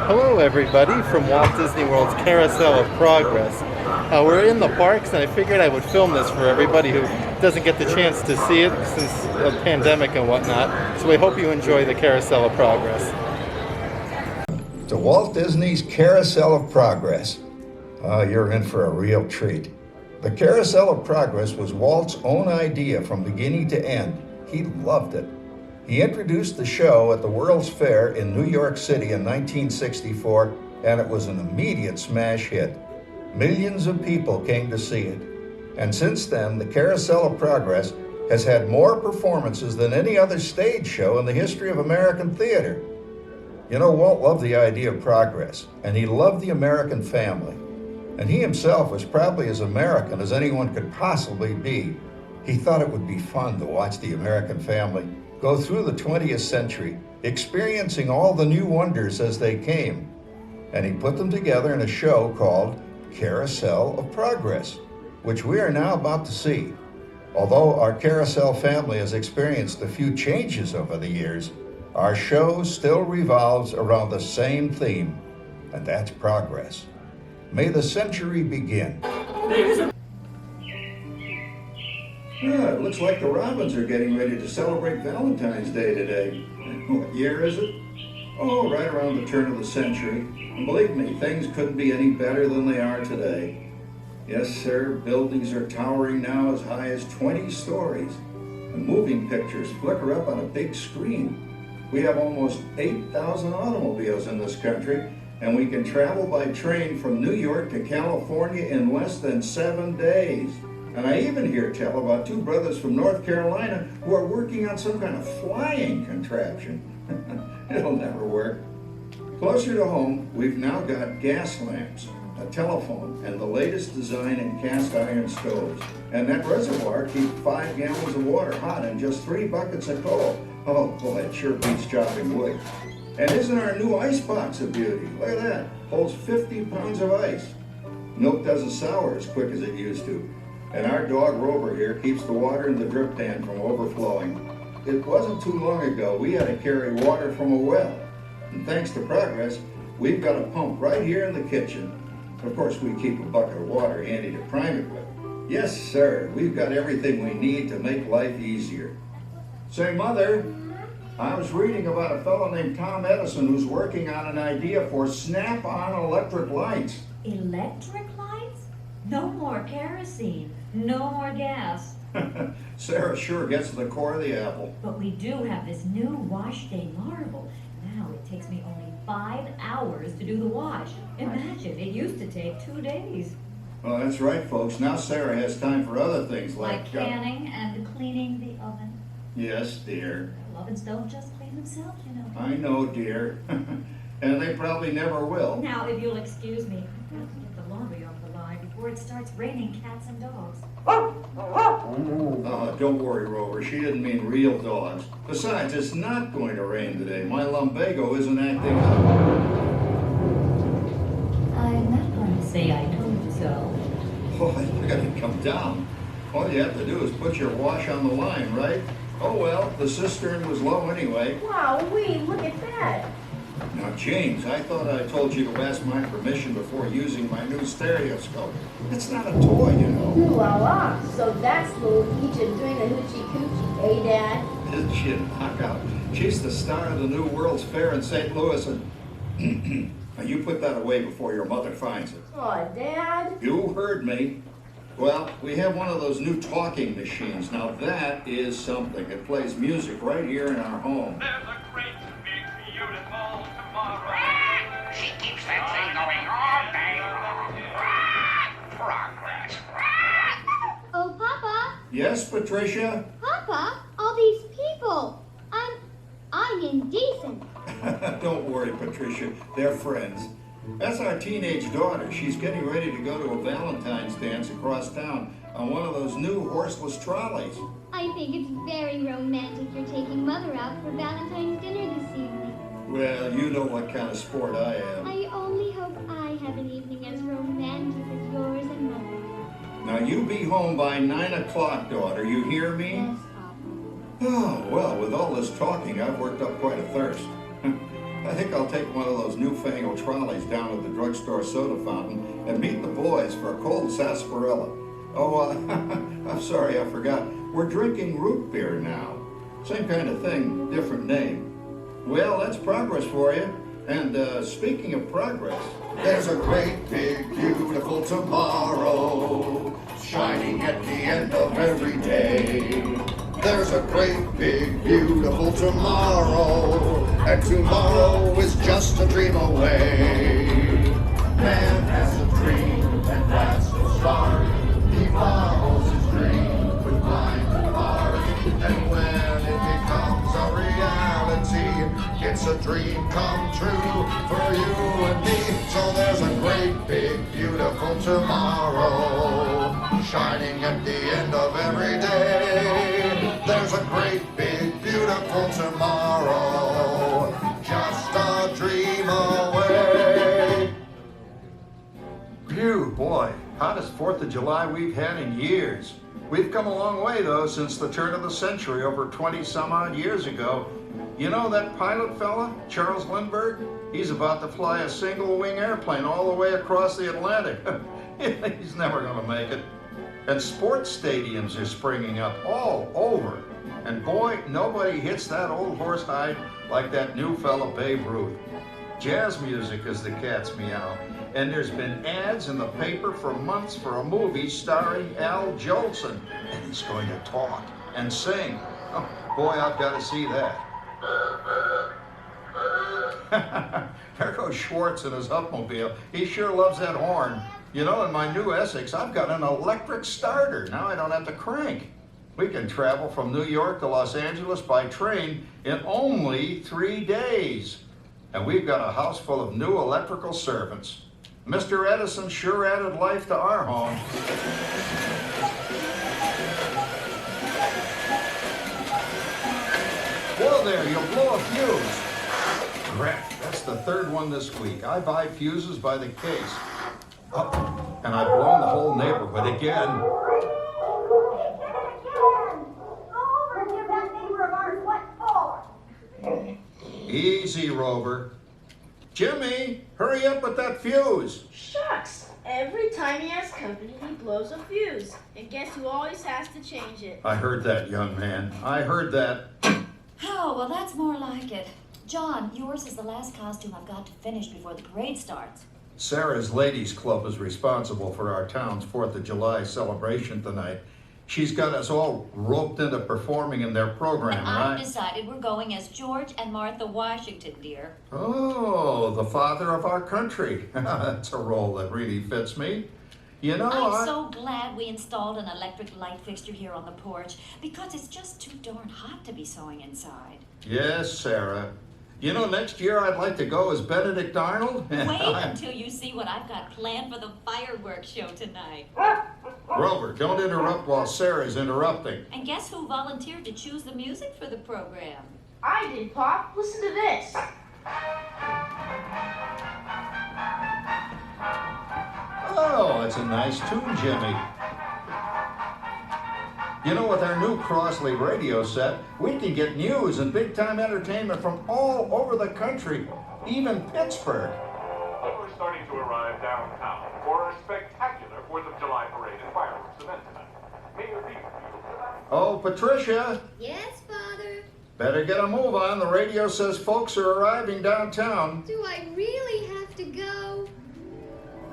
Hello everybody from Walt Disney World's Carousel of Progress. We're in the parks and I figured I would film this for everybody who doesn't get the chance to see it since the pandemic and whatnot. So we hope you enjoy the Carousel of Progress. To Walt Disney's Carousel of Progress. You're in for a real treat. The Carousel of Progress was Walt's own idea from beginning to end. He loved it. He introduced the show at the World's Fair in New York City in 1964, and it was an immediate smash hit. Millions of people came to see it. And since then, the Carousel of Progress has had more performances than any other stage show in the history of American theater. You know, Walt loved the idea of progress, and he loved the American family. And he himself was probably as American as anyone could possibly be. He thought it would be fun to watch the American family go through the 20th century, experiencing all the new wonders as they came. And he put them together in a show called Carousel of Progress, which we are now about to see. Although our Carousel family has experienced a few changes over the years, our show still revolves around the same theme, and that's progress. May the century begin. Yeah, it looks like the Robins are getting ready to celebrate Valentine's Day today. What year is it? Oh, right around the turn of the century. And believe me, things couldn't be any better than they are today. Yes, sir, buildings are towering now as high as 20 stories. And moving pictures flicker up on a big screen. We have almost 8,000 automobiles in this country, and we can travel by train from New York to California in less than 7 days. And I even hear tell about two brothers from North Carolina who are working on some kind of flying contraption. It'll never work. Closer to home, we've now got gas lamps, a telephone, and the latest design in cast iron stoves. And that reservoir keeps 5 gallons of water hot and just 3 buckets of coal. Oh boy, it sure beats chopping wood. And isn't our new ice box a beauty? Look at that, holds 50 pounds of ice. Milk doesn't sour as quick as it used to. And our dog Rover here keeps the water in the drip pan from overflowing. It wasn't too long ago we had to carry water from a well. And thanks to progress, we've got a pump right here in the kitchen. Of course, we keep a bucket of water handy to prime it with. Yes, sir, we've got everything we need to make life easier. Say, Mother, I was reading about a fellow named Tom Edison who's working on an idea for snap-on electric lights. Electric lights? No more kerosene, no more gas. Sarah sure gets to the core of the apple. But we do have this new wash day marvel. Now it takes me only 5 hours to do the wash. Imagine, it used to take 2 days. Well, that's right, folks. Now Sarah has time for other things Like canning and cleaning the oven. Yes, dear. Ovens don't just clean themselves, you know. I know, dear. And they probably never will. Now, if you'll excuse me, I've got to get the laundry off the line before it starts raining cats and dogs. Don't worry, Rover. She didn't mean real dogs. Besides, it's not going to rain today. My lumbago isn't acting up. I'm not going to say I told you so. Oh, I gotta come down. All you have to do is put your wash on the line, right? Oh well, the cistern was low anyway. Wow, look at that. Now, James, I thought I told you to ask my permission before using my new stereoscope. It's not a toy, you know. Ooh la la. So that's little Egypt doing the hoochie coochie, eh, Dad? Isn't she a knockout? She's the star of the new World's Fair in St. Louis, and now you put that away before your mother finds it. Aw, Dad. You heard me. Well, we have one of those new talking machines. Now that is something. It plays music right here in our home. There's a great, big, beautiful tomorrow. She keeps that thing going all day long. Progress. Oh, Papa! Yes, Patricia? Papa, all these people. I'm indecent. Don't worry, Patricia. They're friends. That's our teenage daughter. She's getting ready to go to a Valentine's dance across town on one of those new horseless trolleys. I think it's very romantic you're taking Mother out for Valentine's dinner this evening. Well, you know what kind of sport I am. I only hope I have an evening as romantic as yours and Mother's. Now, you be home by 9 o'clock, daughter. You hear me? Yes, Papa. Oh, well, with all this talking, I've worked up quite a thirst. I think I'll take one of those newfangled trolleys down to the drugstore soda fountain and meet the boys for a cold sarsaparilla. Oh, I'm sorry, I forgot. We're drinking root beer now. Same kind of thing, different name. Well, that's progress for you. And speaking of progress, there's a great big beautiful tomorrow shining at the end of every day. There's a great big beautiful tomorrow, and tomorrow is just a dream away. Man has a dream, and that's the start. He follows his dream with blinded heart, and when it becomes a reality, it's a dream come true for you and me. So there's a great big beautiful tomorrow shining at the end of every day. There's a great big beautiful tomorrow, just a dream away. phew, boy, hottest 4th of July we've had in years. We've come a long way, though, since the turn of the century, over 20 some odd years ago. You know that pilot fella, Charles Lindbergh? He's about to fly a single-wing airplane all the way across the Atlantic. He's never gonna make it. And sports stadiums are springing up all over. And boy, nobody hits that old horse hide like that new fella Babe Ruth. Jazz music is the cat's meow. And there's been ads in the paper for months for a movie starring Al Jolson. And he's going to talk and sing. Oh, boy, I've got to see that. There goes Schwartz in his upmobile. He sure loves that horn. You know, in my new Essex, I've got an electric starter. Now I don't have to crank. We can travel from New York to Los Angeles by train in only 3 days. And we've got a house full of new electrical servants. Mr. Edison sure added life to our home. Whoa there, you'll blow a fuse. Crap, that's the 3rd one this week. I buy fuses by the case. Oh, and I've blown the whole neighborhood again. Easy, Rover. Jimmy, hurry up with that fuse. Shucks! Every time he has company, he blows a fuse. And guess who always has to change it? I heard that, young man. I heard that. Oh, well, that's more like it. John, yours is the last costume I've got to finish before the parade starts. Sarah's Ladies Club is responsible for our town's 4th of July celebration tonight. She's got us all roped into performing in their program, And right? I've decided we're going as George and Martha Washington, dear. Oh, the father of our country. That's a role that really fits me. You know, I'm so glad we installed an electric light fixture here on the porch because it's just too darn hot to be sewing inside. Yes, Sarah. You know, next year I'd like to go as Benedict Arnold. Wait until you see what I've got planned for the fireworks show tonight. Rover, don't interrupt while Sarah's interrupting. And guess who volunteered to choose the music for the program? I did, Pop. Listen to this. Oh, that's a nice tune, Jimmy. You know, with our new Crossley radio set, we can get news and big-time entertainment from all over the country, even Pittsburgh. We're starting to arrive downtown for a spectacular 4th of July parade and fireworks event tonight. Mayor Beaver. Oh, Patricia, Yes, Father? better get a move on. The radio says folks are arriving downtown. Do I really have to go?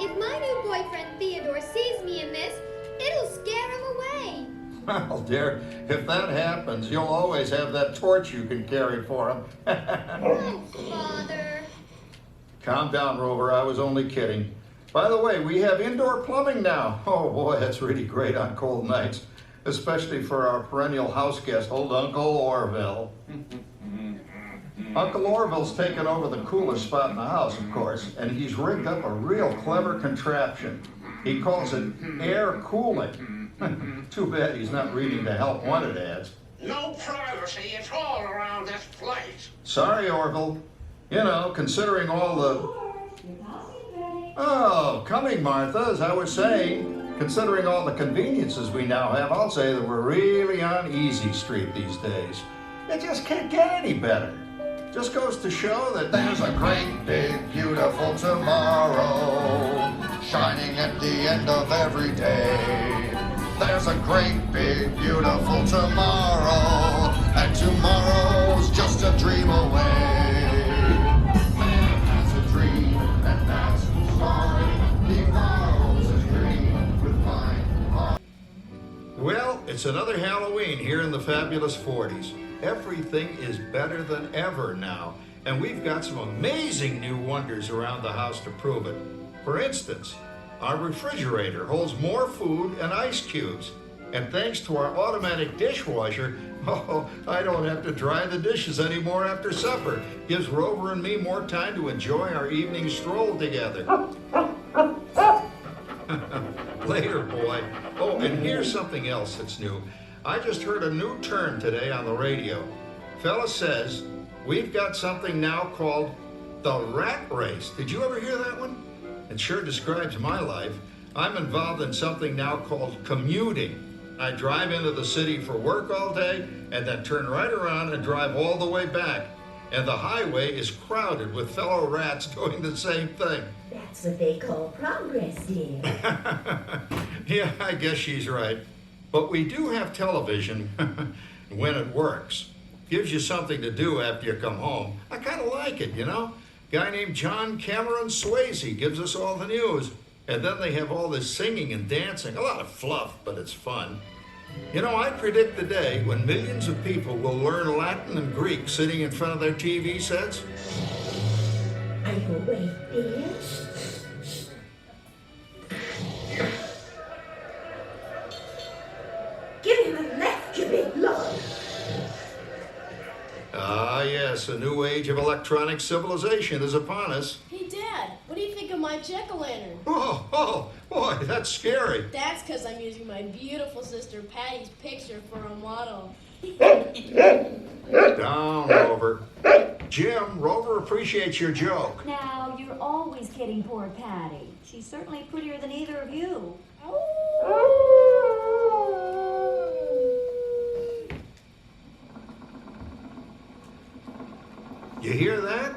If my new boyfriend Theodore sees me in this, it'll scare him away. Well, dear, if that happens, you'll always have that torch you can carry for him. Oh, Father. Calm down, Rover. I was only kidding. By the way, we have indoor plumbing now. Oh, boy, that's really great on cold nights, especially for our perennial house guest, old Uncle Orville. Uncle Orville's taken over the coolest spot in the house, of course, and he's rigged up a real clever contraption. He calls it air cooling. Too bad he's not reading the help wanted ads. No privacy at all around this place. Sorry, Orville. You know, considering all the... Oh, coming, Martha, as I was saying. Considering all the conveniences we now have, I'll say that we're really on easy street these days. It just can't get any better. Just goes to show that there's a great, big, beautiful tomorrow shining at the end of every day. There's a great, big, beautiful tomorrow, and tomorrow's just a dream away. Man has a dream, and that's the story. He follows his dream with mind and heart. Well, it's another Halloween here in the fabulous 40s. Everything is better than ever now, and we've got some amazing new wonders around the house to prove it. For instance, our refrigerator holds more food and ice cubes. And thanks to our automatic dishwasher, I don't have to dry the dishes anymore after supper. Gives Rover and me more time to enjoy our evening stroll together. Later, boy. Oh, and here's something else that's new. I just heard a new term today on the radio. Fella says, we've got something now called the rat race. Did you ever hear that one? It sure describes my life. I'm involved in something now called commuting. I drive into the city for work all day and then turn right around and drive all the way back. And the highway is crowded with fellow rats doing the same thing. That's what they call progress, dear. Yeah, I guess she's right. But we do have television when it works. Gives you something to do after you come home. I kind of like it, you know? Guy named John Cameron Swayze gives us all the news. And then they have all this singing and dancing. A lot of fluff, but it's fun. You know, I predict the day when millions of people will learn Latin and Greek sitting in front of their TV sets. Are you awake, dear? Give him a left, you big lord. Ah, yes, a new age of electronic civilization is upon us. Hey, Dad, what do you think of my jack-o'-lantern? Oh, boy, that's scary. That's because I'm using my beautiful sister Patty's picture for a model. Down, Rover. Jim, Rover appreciates your joke. Now, you're always kidding poor Patty. She's certainly prettier than either of you. You hear that?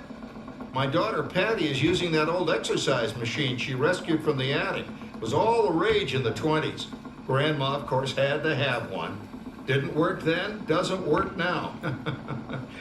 My daughter Patty is using that old exercise machine she rescued from the attic. It was all the rage in the 20s. Grandma, of course, had to have one. Didn't work then, doesn't work now.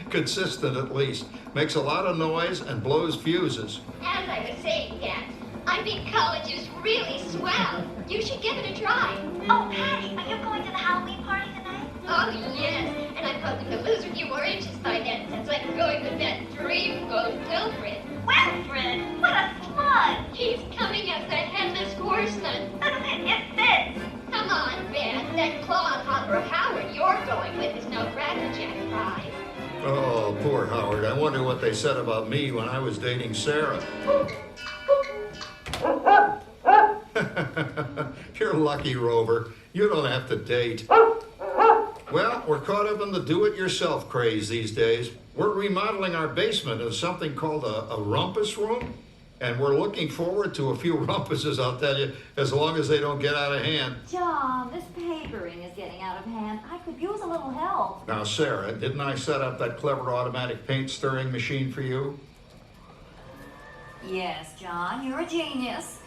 Consistent at least. Makes a lot of noise and blows fuses. As I was saying, Dad, I think college is really swell. You should give it a try. Oh, Patty, are you going to the Halloween party tonight? Oh, yes. And I'm hoping to lose a few more inches by then, since I'm going with that dreamboat Wilfred. Wilfred? What a slug! He's coming as the headless horseman. It fits. Come on, Ben. That clodhopper Howard you're going with is no crackerjack prize. Oh, poor Howard. I wonder what they said about me when I was dating Sarah. You're lucky, Rover. You don't have to date. Well, we're caught up in the do-it-yourself craze these days. We're remodeling our basement into something called a rumpus room. And we're looking forward to a few rumpuses, I'll tell you, as long as they don't get out of hand. John, this papering is getting out of hand. I could use a little help. Now, Sarah, didn't I set up that clever automatic paint stirring machine for you? Yes, John, you're a genius.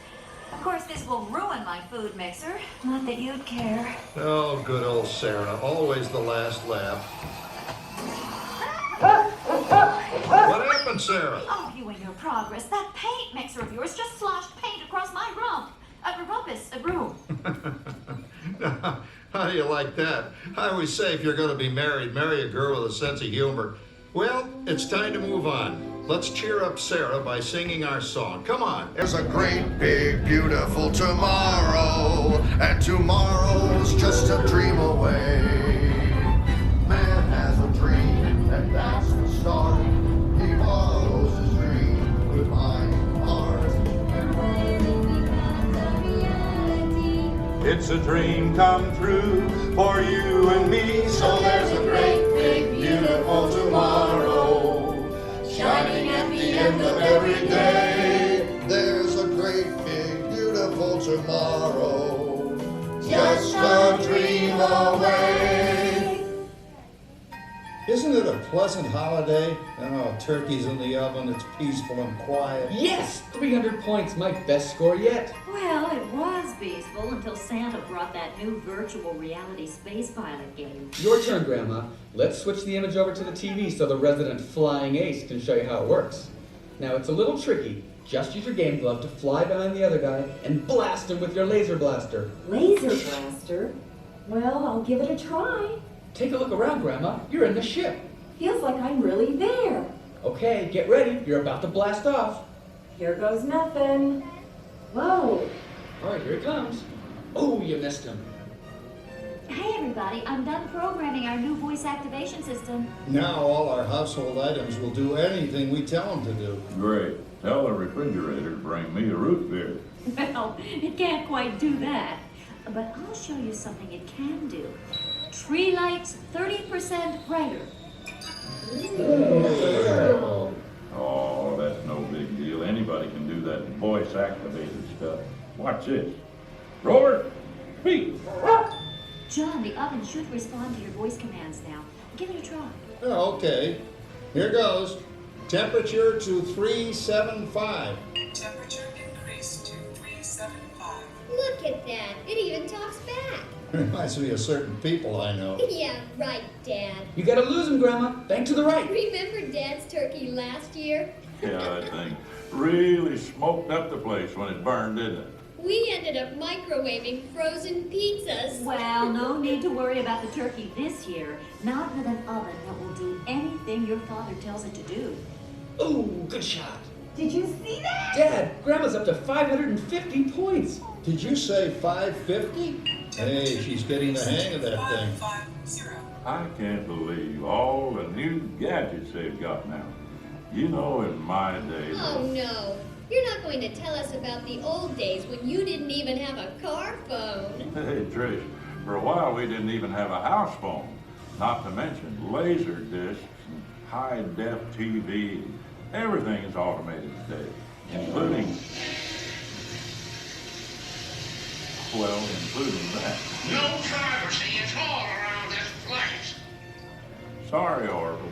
Of course, this will ruin my food mixer. Not that you'd care. Oh, good old Sarah. Always the last laugh. What happened, Sarah? Oh, you and your progress. That paint mixer of yours just sloshed paint across my rump. A room. How do you like that? I always say if you're going to be married, marry a girl with a sense of humor. Well, it's time to move on. Let's cheer up Sarah by singing our song. Come on. There's a great, big, beautiful tomorrow, and tomorrow's just a dream away. Man has a dream, and that's the start. He follows his dream with mind and heart. It's a dream come true for you and me. So there's a great, big, beautiful tomorrow, shining at the end of every day. There's a great, big, beautiful tomorrow, just a dream away. Isn't it a pleasant holiday. Oh, turkey's in the oven, it's peaceful and quiet. Yes! 300 points, my best score yet. Well, it was peaceful until Santa brought that new virtual reality space pilot game. Your turn, Grandma. Let's switch the image over to the TV so the resident flying ace can show you how it works. Now, it's a little tricky. Just use your game glove to fly behind the other guy and blast him with your laser blaster. Laser blaster? Well, I'll give it a try. Take a look around, Grandma. You're in the ship. Feels like I'm really there. Okay, get ready. You're about to blast off. Here goes nothing. Whoa. All right, here it comes. Oh, you missed him. Hey everybody, I'm done programming our new voice activation system. Now all our household items will do anything we tell them to do. Great. Tell the refrigerator to bring me a root beer. Well, it can't quite do that. But I'll show you something it can do. Tree lights 30% brighter. Oh, that's no big deal. Anybody can do that voice-activated stuff. Watch this. Roller, speak. John, the oven should respond to your voice commands now. Give it a try. Oh, okay. Here goes. Temperature to 375. Temperature increased to 375. Look at that. It even talks back. Reminds me of certain people I know. Yeah, right, Dad. You gotta lose him, Grandma. Bank to the right. Remember Dad's turkey last year? Yeah, that thing really smoked up the place when it burned, didn't it? We ended up microwaving frozen pizzas. Well, no need to worry about the turkey this year. Not with an oven that will do anything your father tells it to do. Ooh, good shot. Did you see that? Dad, Grandma's up to 550 points. Did you say 550? Hey, she's getting the hang of that thing. 550. I can't believe all the new gadgets they've got now. You know, in my day... Oh, no. You're not going to tell us about the old days when you didn't even have a car phone. Hey, Trish, for a while we didn't even have a house phone. Not to mention laser discs and high-def TV. Everything is automated today, including that. No privacy at all around this place. Sorry, Orville.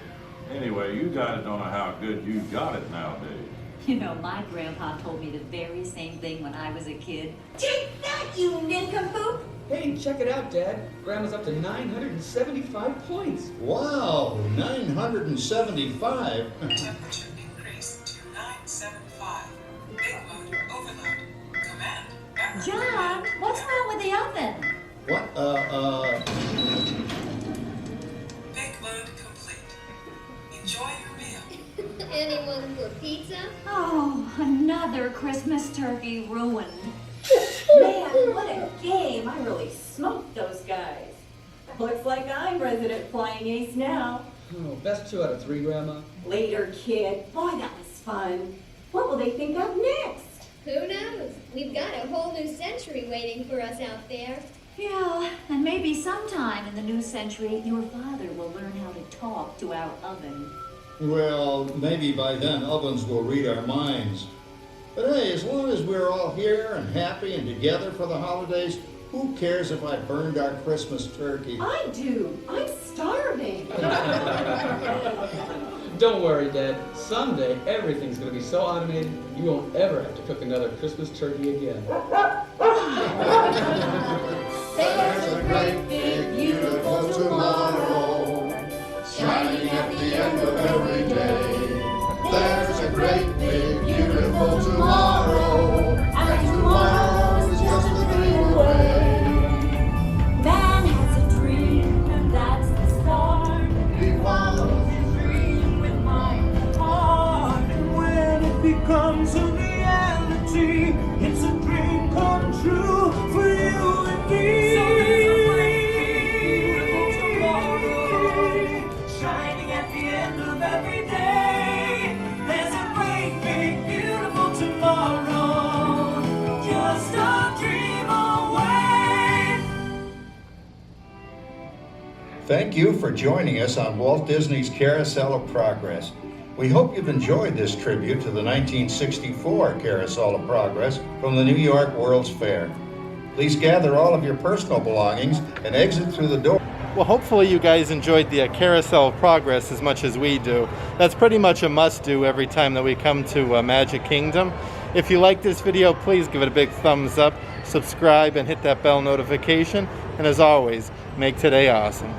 Anyway, you guys don't know how good you got it nowadays. You know, my grandpa told me the very same thing when I was a kid. Take that, you nincompoop! Hey, check it out, Dad. Grandma's up to 975 points. Wow, 975? Temperature increased to 975. Big load overload. Command. Battery. John, what's wrong with the oven? What, Big load complete. Enjoy your meal. Anyone for pizza? Oh, another Christmas turkey ruined. Man, what a game. I really smoked those guys. Looks like I'm resident flying ace now. Oh, best 2 out of 3, Grandma. Later, kid. Boy, that was fun. What will they think of next? Who knows? We've got a whole new century waiting for us out there. Yeah, and maybe sometime in the new century, your father will learn how to talk to our oven. well, maybe by then ovens will read our minds. But hey, as long as we're all here and happy and together for the holidays, who cares if I burned our Christmas turkey? I do. I'm starving. Don't worry, Dad. Someday, everything's going to be so automated, you won't ever have to cook another Christmas turkey again. There's a great big beautiful tomorrow, shining at the end of every day. There's a great big beautiful tomorrow, and tomorrow is just a dream away. Man has a dream, and that's the start. He follows his dream with my heart, and when it becomes a reality, it's a dream come true for you and me. So there's a great big beautiful tomorrow, Shining at the end of every day. There's a great big beautiful tomorrow, just a dream away. Thank you for joining us on Walt Disney's Carousel of Progress. We hope you've enjoyed this tribute to the 1964 Carousel of Progress from the New York World's Fair. Please gather all of your personal belongings and exit through the door. Well, hopefully you guys enjoyed the Carousel of Progress as much as we do. That's pretty much a must-do every time that we come to Magic Kingdom. If you like this video, please give it a big thumbs up, subscribe, and hit that bell notification. And as always, make today awesome.